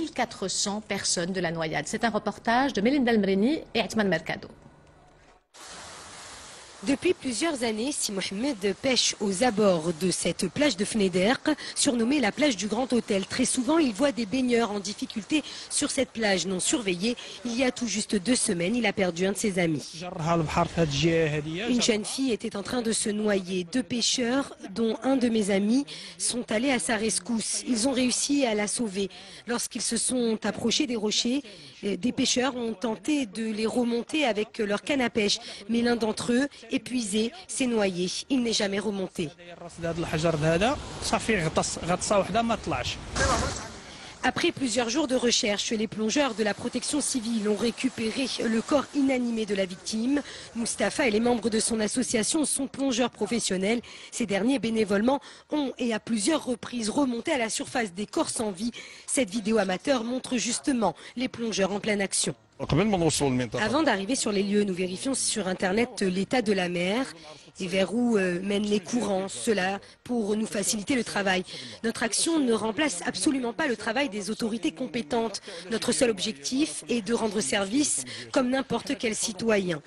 1400 personnes de la noyade. C'est un reportage de Melinda Almreni et Atman Mercado. Depuis plusieurs années, Si Mohamed pêche aux abords de cette plage de Fnederq, surnommée la plage du Grand Hôtel. Très souvent, il voit des baigneurs en difficulté sur cette plage non surveillée. Il y a tout juste 2 semaines, il a perdu un de ses amis. Une jeune fille était en train de se noyer. 2 pêcheurs, dont un de mes amis, sont allés à sa rescousse. Ils ont réussi à la sauver. Lorsqu'ils se sont approchés des rochers, des pêcheurs ont tenté de les remonter avec leur canne à pêche. Mais l'un d'entre eux, épuisé, s'est noyé. Il n'est jamais remonté. Après plusieurs jours de recherche, les plongeurs de la protection civile ont récupéré le corps inanimé de la victime. Mustapha et les membres de son association sont plongeurs professionnels. Ces derniers, bénévolement, ont et à plusieurs reprises remonté à la surface des corps sans vie. Cette vidéo amateur montre justement les plongeurs en pleine action. Avant d'arriver sur les lieux, nous vérifions sur Internet l'état de la mer et vers où mènent les courants, cela pour nous faciliter le travail. Notre action ne remplace absolument pas le travail des autorités compétentes. Notre seul objectif est de rendre service comme n'importe quel citoyen.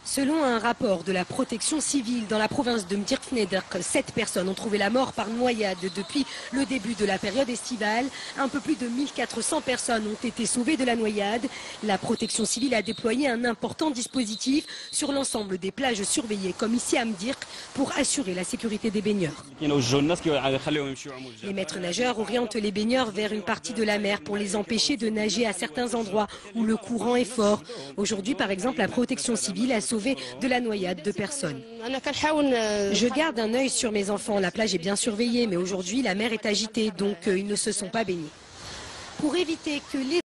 Selon un rapport de la protection civile dans la province de M'Dirk-Fnederq, 7 personnes ont trouvé la mort par noyade depuis le début de la période estivale. Un peu plus de 1400 personnes ont été sauvées de la noyade. La protection civile a déployé un important dispositif sur l'ensemble des plages surveillées, comme ici à M'Dirk, pour assurer la sécurité des baigneurs. Les maîtres nageurs orientent les baigneurs vers une partie de la mer pour les empêcher de nager à certains endroits où le courant est fort. Aujourd'hui, par exemple, la protection civile a sauvé de la noyade de personnes. Je garde un œil sur mes enfants. La plage est bien surveillée, mais aujourd'hui, la mer est agitée, donc ils ne se sont pas baignés. Pour éviter que les